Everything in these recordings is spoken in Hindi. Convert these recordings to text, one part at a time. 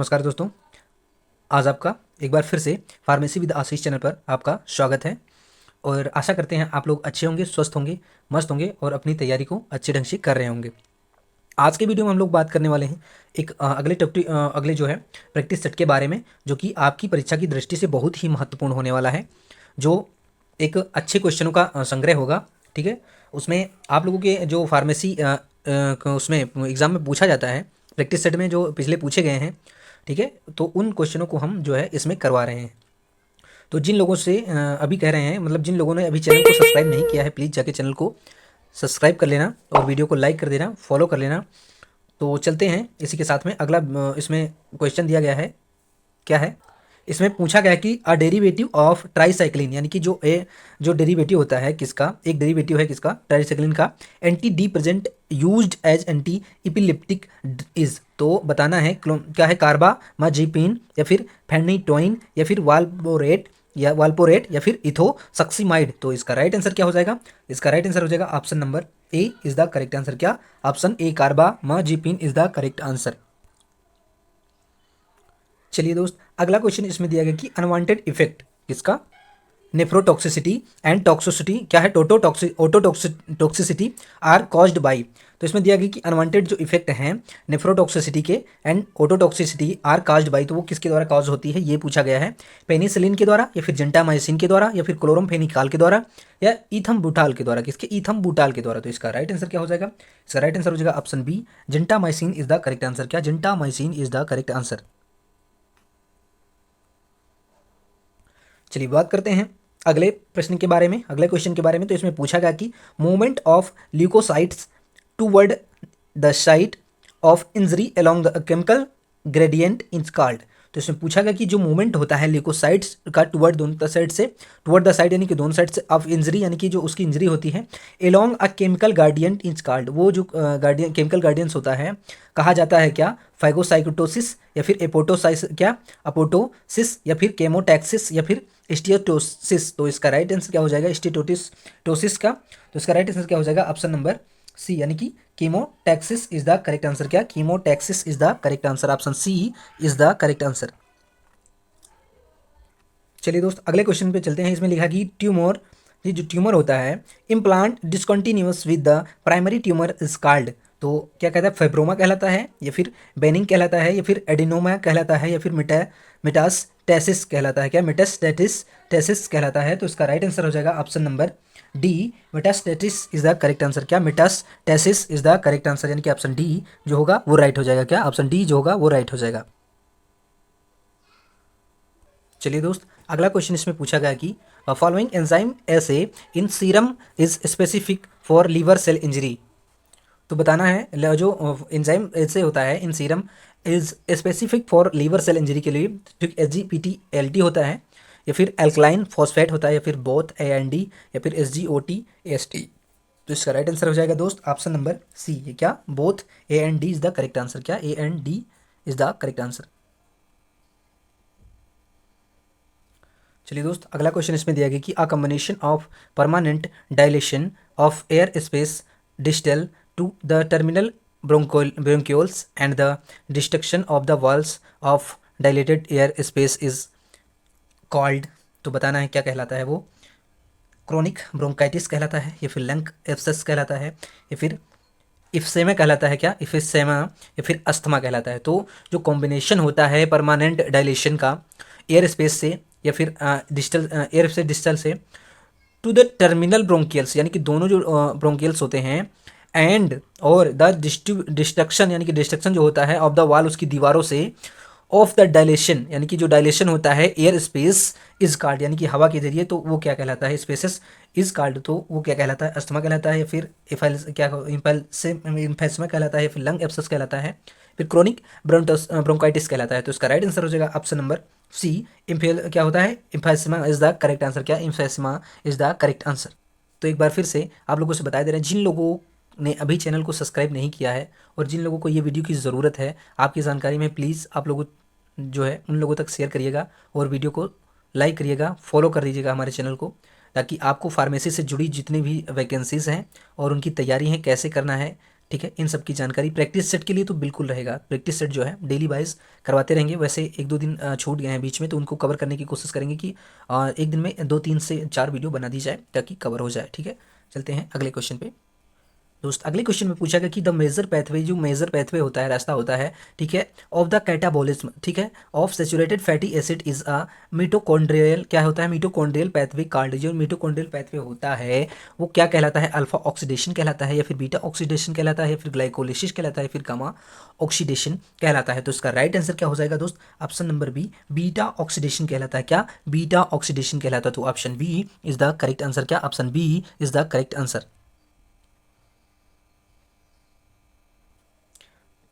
नमस्कार दोस्तों, आज आपका एक बार फिर से फार्मेसी विद आशीष चैनल पर आपका स्वागत है। और आशा करते हैं आप लोग अच्छे होंगे, स्वस्थ होंगे, मस्त होंगे और अपनी तैयारी को अच्छे ढंग से कर रहे होंगे। आज के वीडियो में हम लोग बात करने वाले हैं एक अगले जो है प्रैक्टिस सेट के बारे में, जो कि आपकी परीक्षा की दृष्टि से बहुत ही महत्वपूर्ण होने वाला है। जो एक अच्छे क्वेश्चनों का संग्रह होगा, ठीक है। उसमें आप लोगों के जो फार्मेसी उसमें एग्ज़ाम में पूछा जाता है, प्रैक्टिस सेट में जो पिछले पूछे गए हैं, ठीक है, तो उन क्वेश्चनों को हम जो है इसमें करवा रहे हैं। तो जिन लोगों से अभी कह रहे हैं, मतलब जिन लोगों ने अभी चैनल को सब्सक्राइब नहीं किया है, प्लीज़ जाके चैनल को सब्सक्राइब कर लेना और वीडियो को लाइक कर देना, फॉलो कर लेना। तो चलते हैं इसी के साथ में अगला। इसमें क्वेश्चन दिया गया है, क्या है, इसमें पूछा गया है कि अ डेरिवेटिव ऑफ ट्राईसाइक्लिन, यानी कि जो डेरिवेटिव होता है किसका, एक डेरिवेटिव है किसका, ट्राईसाइक्लिन का, antidepressant used as anti epileptic is. तो बताना है क्या है, कार्बामाजिपिन या फिर फेनिटोइन या फिर वाल्पोरेट या फिर इथोसक्सीमाइड। तो इसका राइट आंसर क्या हो जाएगा, इसका राइट आंसर हो जाएगा option number A is the correct answer. क्या, option A carbamazepine is the correct answer. चलिए दोस्त, अगला क्वेश्चन इसमें दिया गया कि अनवांटेड इफेक्ट किसका, नेफ्रोटॉक्सिसिटी एंड टॉक्सिसिटी, क्या है, ओटोटॉक्सिसिटी आर कॉज्ड बाई। तो इसमें दिया गया कि अनवांटेड जो इफेक्ट हैं नेफ्रोटॉक्सिसिटी के and ototoxicity are caused by, तो वो किसके द्वारा कॉज होती है, ये पूछा गया है। पेनिसिलिन के द्वारा या फिर जेंटामाइसिन के द्वारा या फिर क्लोरमफेनिकाल के द्वारा या ईथम्बुटाल के द्वारा, किसके, ईथम्बुटाल के द्वारा। तो इसका राइट आंसर क्या हो जाएगा, इसका राइट आंसर हो जाएगा option B, gentamicin is the correct answer. क्या, gentamicin is the correct answer. चलिए बात करते हैं अगले प्रश्न के बारे में, अगले क्वेश्चन के बारे में। तो इसमें पूछा गया कि movement of leucocytes toward the site of injury along the chemical gradient is called. तो इसमें पूछा गया कि जो मूवमेंट होता है ल्यूकोसाइट्स का टूवर्ड दोनों साइड से, टूवर्ड द साइड यानी कि दोनों साइड से, ऑफ इंजरी यानी कि जो उसकी इंजरी होती है, along a chemical gradient is called. वो जो गार्डियन केमिकल गार्डियंस होता है, कहा जाता है क्या, फाइगोसाइटोसिस या फिर एपोटोसाइस, क्या, अपोटोसिस या फिर केमोटैक्सिस या फिर स्टियोटोसिस। तो इसका राइट आंसर क्या हो जाएगा, स्टियोटोसिस का। तो इसका राइट आंसर क्या हो जाएगा, ऑप्शन नंबर सी, यानी कि chemotaxis is the correct answer. क्या, chemotaxis is the correct answer, option C is the correct answer. चलिए दोस्त, अगले क्वेश्चन पे चलते हैं। इसमें लिखा कि ट्यूमर, ये जो ट्यूमर होता है, implant discontinuous with the primary tumour is called. तो क्या कहता है, फेब्रोमा कहलाता है या फिर बेनिंग कहलाता है या फिर एडिनोमा कहलाता है या फिर मेटास्टेसिस कहलाता है। क्या, मेटास्टेसिस कहलाता है। तो इसका राइट आंसर हो जाएगा option number D, metastasis is the correct answer. क्या, metastasis is the correct answer, यानी कि ऑप्शन डी जो होगा वो राइट हो जाएगा। क्या, ऑप्शन डी जो होगा वो राइट हो जाएगा। चलिए दोस्त, अगला क्वेश्चन इसमें पूछा गया कि following enzyme assay in serum is specific for liver cell injury. तो बताना है जो एंजाइम ऐसे होता है in serum is specific for liver cell injury के लिए, ठीक, SGPT-LT होता है या फिर एल्कलाइन फॉस्फेट होता है या फिर बोथ AND या फिर SGOT-AST। तो इसका राइट आंसर हो जाएगा दोस्त ऑप्शन नंबर सी, ये क्या, both AND is the correct answer. क्या, AND is the correct answer. चलिए दोस्त, अगला क्वेश्चन इसमें दिया गया कि a combination of permanent dilation of air space distal to the terminal bronchioles and the destruction of the walls of dilated air space is called. तो बताना है क्या कहलाता है वो, क्रोनिक ब्रोंकाइटिस कहलाता है या फिर लंग एब्सेस कहलाता है या फिर इफ्सेमा कहलाता है। क्या, इफ्सेमा या फिर अस्थमा कहलाता है। तो जो कॉम्बिनेशन होता है परमानेंट डायलेशन का एयर स्पेस से या फिर डिस्टल एयर से डिस्टल से टू द टर्मिनल ब्रोंकियल्स, यानी कि दोनों जो ब्रोंकियल्स होते हैं, एंड और द डिस्ट्रक्शन, यानी कि डिस्ट्रक्शन जो होता है ऑफ द वॉल, उसकी दीवारों से, ऑफ द डायलेशन, यानी कि जो डायलेशन होता है एयर स्पेस इज कार्ड, यानी कि हवा के जरिए, तो वो क्या कहलाता है, स्पेसेस इज कार्ड, तो वो क्या कहलाता है, अस्थमा कहलाता है या फिर इम्फेस्मा कहलाता है या फिर लंग एब्सेस कहलाता है, फिर क्रोनिक ब्रोंकाइटिस कहलाता है। तो इसका राइट आंसर हो जाएगा ऑप्शन नंबर सी, क्या होता है, इम्फेस्मा इज द करेक्ट आंसर। क्या, इम्फेस्मा इज द करेक्ट आंसर। तो एक बार फिर से आप लोगों से बता दे रहे हैं, जिन लोगों ने अभी चैनल को सब्सक्राइब नहीं किया है और जिन लोगों को ये वीडियो की ज़रूरत है आपकी जानकारी में, प्लीज़ आप लोगों जो है उन लोगों तक शेयर करिएगा और वीडियो को लाइक करिएगा, फॉलो कर दीजिएगा हमारे चैनल को, ताकि आपको फार्मेसी से जुड़ी जितनी भी वैकेंसीज़ हैं और उनकी तैयारी है कैसे करना है, ठीक है। इन सब की जानकारी प्रैक्टिस सेट के लिए तो बिल्कुल रहेगा। प्रैक्टिस सेट जो है डेली वाइज करवाते रहेंगे। वैसे एक दो दिन छूट गए हैं बीच में, तो उनको कवर करने की कोशिश करेंगे कि एक दिन में 2 3 से 4 वीडियो बना दी जाए ताकि कवर हो जाए, ठीक है। चलते हैं अगले क्वेश्चन पे। दोस्त अगले क्वेश्चन में पूछा गया कि द मेजर पैथवे, जो मेजर पैथवे होता है, रास्ता होता है, ठीक है, ऑफ द कैटाबॉलिज्म, ठीक है, of saturated fatty acid is a mitochondrial, क्या होता है, मिटोकॉन्ड्रियल पैथवे कॉल्ड। जो मिटोकॉन्ड्रियल पैथवे होता है वो क्या कहलाता है, अल्फा ऑक्सीडेशन कहलाता है, या फिर बीटा ऑक्सीडेशन कहलाता है, या फिर ग्लाइकोलिसिस कहलाता है, फिर गामा ऑक्सीडेशन कहलाता है। तो इसका राइट आंसर क्या हो जाएगा दोस्त, option number B, beta oxidation कहलाता है। क्या, बीटा ऑक्सीडेशन कहलाता है। तो option B is the correct answer. क्या, option B is the correct answer.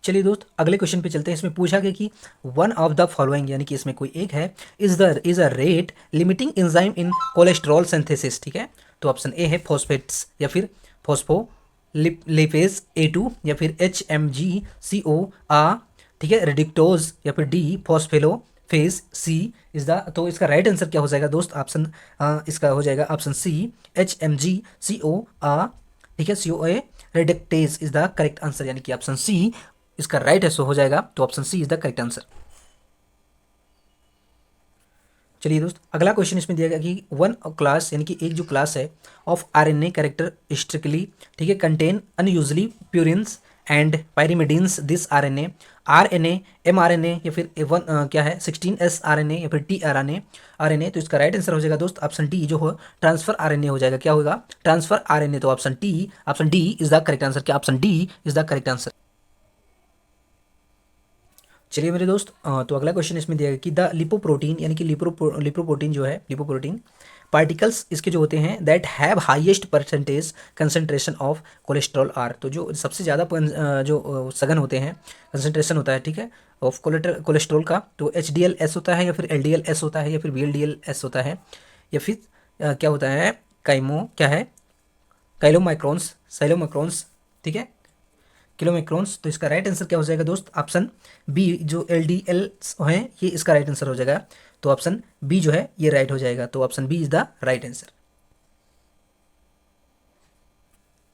चलिए दोस्त अगले क्वेश्चन पे चलते हैं। इसमें पूछा गया कि वन ऑफ द फॉलोइंग, यानी कि इसमें कोई एक है, is a rate limiting enzyme in cholesterol synthesis, ठीक है। तो ऑप्शन ए है फॉस्फेट्स, या फिर फॉस्फो लिपेज A2, या फिर HMG CO आ, ठीक है, रेडिक्टोज, या फिर D phospholipase C is the. तो इसका राइट आंसर क्या हो जाएगा दोस्त, ऑप्शन इसका हो जाएगा ऑप्शन सी, HMG CO आ, ठीक है, COA reductase is the correct answer, यानी कि ऑप्शन सी इसका राइट आंसर हो जाएगा। तो option C is the correct answer. चलिए दोस्त अगला क्वेश्चन इसमें दिया गया कि वन क्लास, यानी कि एक जो क्लास है ऑफ RNA कैरेक्टरिस्टिकली, ठीक है, contain unusually purines and pyrimidines this RNA mRNA, या फिर क्या है 16S RNA, या फिर tRNA। तो इसका राइट आंसर हो जाएगा दोस्त ऑप्शन डी, जो हो ट्रांसफर RNA हो जाएगा। क्या होगा, ट्रांसफर RNA। तो option D is the correct answer. क्या, option D is the correct answer. चलिए मेरे दोस्त तो अगला क्वेश्चन इसमें दिया गया कि द लिपोप्रोटीन, यानी कि लिपोप्रोटीन जो है, लिपोप्रोटीन पार्टिकल्स इसके जो होते हैं that have highest percentage concentration of cholesterol are. तो जो सबसे ज़्यादा जो सघन होते हैं, कंसंट्रेशन होता है, ठीक है, ऑफ कोलेस्ट्रॉल का, तो HDLS होता है, या फिर LDLS होता है, या फिर VLDLS होता है, या फिर क्या होता है, क्या है, काइलोमाइक्रॉन्स, साइलोमाइक्रॉन्स, ठीक है, किलोमाइक्रॉन्स। तो इसका राइट आंसर क्या हो जाएगा दोस्त, ऑप्शन बी, जो LDL है ये इसका राइट आंसर हो जाएगा। तो ऑप्शन बी जो है ये राइट हो जाएगा। तो option B is the right answer.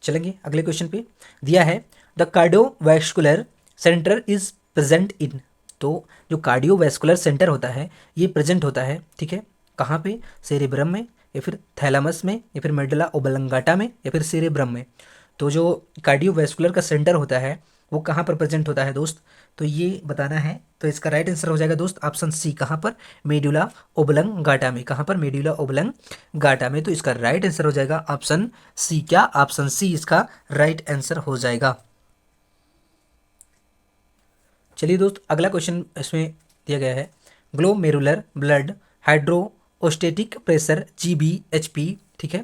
चलेंगे अगले क्वेश्चन पे। दिया है the cardiovascular centre is present in. तो जो कार्डियोवैस्कुलर सेंटर होता है ये प्रेजेंट होता है, ठीक है, कहाँ पे, सेरेब्रम में, या फिर थैलामस में, या फिर मेडुला ओब्लंगाटा में, या फिर सेरेब्रम में। तो जो कार्डियोवैस्कुलर का सेंटर होता है वो कहाँ पर प्रेजेंट होता है दोस्त, तो ये बताना है। तो इसका राइट आंसर हो जाएगा दोस्त ऑप्शन सी, कहाँ पर, मेडुला ओब्लंगाटा में। कहाँ पर, मेडुला ओब्लंगाटा में। तो इसका राइट आंसर हो जाएगा ऑप्शन सी। क्या, ऑप्शन सी इसका राइट आंसर हो जाएगा। चलिए दोस्त अगला क्वेश्चन इसमें दिया गया है glomerular blood hydrostatic pressure GBHP, ठीक है,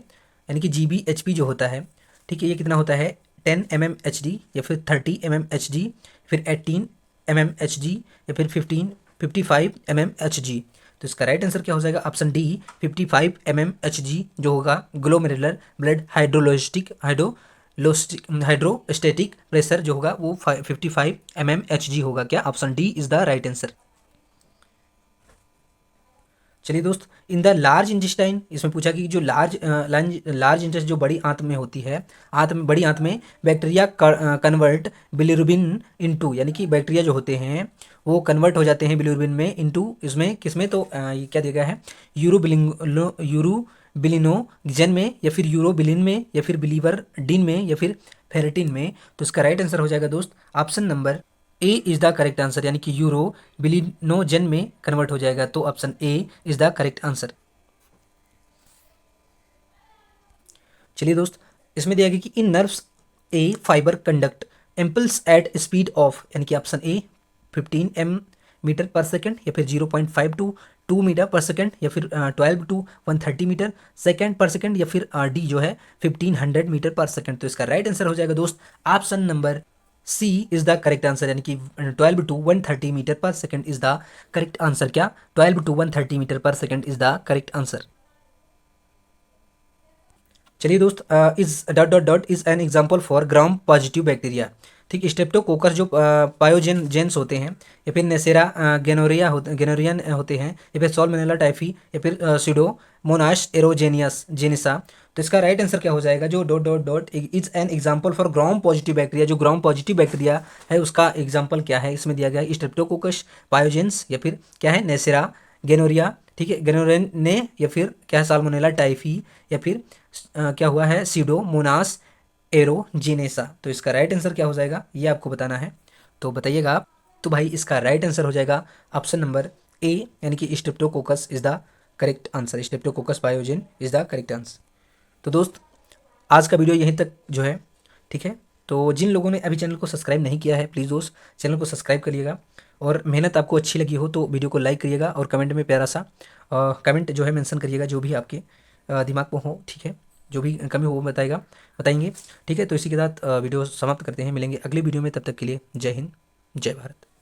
यानी कि GBHP जो होता है, ठीक है, ये कितना होता है, 10 mmHg, या फिर 30 mmHg, फिर 18 mmHg, या फिर 55 mmHg। तो इसका राइट आंसर क्या हो जाएगा, ऑप्शन डी 55 mmHg जो होगा ग्लोमेरुलर ब्लड हाइड्रोस्टेटिक प्रेशर जो होगा वो 55 mmHg होगा। क्या, option D is the right answer. चलिए दोस्त इन द लार्ज इंटेस्टाइन, इसमें पूछा कि जो लार्ज इंटेस्ट जो बड़ी आंत में होती है, बड़ी आंत में बैक्टीरिया कन्वर्ट बिलिरुबिन इनटू, यानी कि बैक्टीरिया जो होते हैं वो कन्वर्ट हो जाते हैं बिलिरुबिन में इनटू, इसमें किसमें, तो ये क्या दिया गया है, यूरोबिलिनोजन में, या फिर यूरोबिलिन में, या फिर बिलीवर्डिन में, या फिर फेरेटिन में। तो इसका राइट आंसर हो जाएगा दोस्त option number A is the correct answer, यानी कि यूरो बिलिनोजन में कन्वर्ट हो जाएगा। तो option A is the correct answer. चलिए दोस्त इसमें दिया गया कि in nerves A fiber conduct impulse at speed of, यानी कि ऑप्शन ए 15 मीटर पर सेकेंड, या फिर 0.5 to 2 मीटर पर सेकेंड, या फिर 12 to 130 मीटर सेकेंड पर सेकेंड, या फिर डी जो है 1500 मीटर पर सेकेंड। तो इसका राइट आंसर हो जाएगा दोस्त option number C is the correct answer, यानी कि 12 to 130 मीटर पर second is the correct answer. क्या, 12 to 130 मीटर पर second is the correct answer. चलिए दोस्त is dot dot dot is an example for gram positive bacteria, ठीक, स्टेप्टोकोकस जो पायोजेन जेन्स होते हैं, या फिर नेसेरा गेनोरियन होते हैं, या फिर सॉल्मोनेला टाइफी, या फिर सीडोमोनास एरोजेनियस जेनिसा। तो इसका राइट आंसर क्या हो जाएगा, जो dot dot dot is an example for gram positive bacteria, जो ग्राम पॉजिटिव बैक्टीरिया है उसका एग्जाम्पल क्या है, इसमें दिया गया है स्ट्रेप्टोकोकस पायोजेंस, या फिर क्या है नेसेरा गेनोरिया, ठीक है, गेनोरेन ने, या फिर क्या है साल्मोनेला टाइफी, या फिर क्या हुआ है सीडोमोनास एरोजिनेसा। तो इसका राइट आंसर क्या हो जाएगा ये आपको बताना है, तो बताइएगा आप। तो भाई इसका राइट आंसर हो जाएगा ऑप्शन नंबर ए, यानी कि streptococcus is the correct answer, streptococcus pyogenes is the correct answer. तो दोस्त आज का वीडियो यहीं तक जो है, ठीक है। तो जिन लोगों ने अभी चैनल को सब्सक्राइब नहीं किया है प्लीज़ दोस्त चैनल को सब्सक्राइब करिएगा, और मेहनत आपको अच्छी लगी हो तो वीडियो को लाइक करिएगा, और कमेंट में प्यारा सा कमेंट जो है मेंशन करिएगा, जो भी आपके दिमाग में हो, ठीक है, जो भी कमी हो वो बताएंगे, ठीक है। तो इसी के साथ वीडियो समाप्त करते हैं, मिलेंगे अगले वीडियो में, तब तक के लिए जय हिंद जय भारत।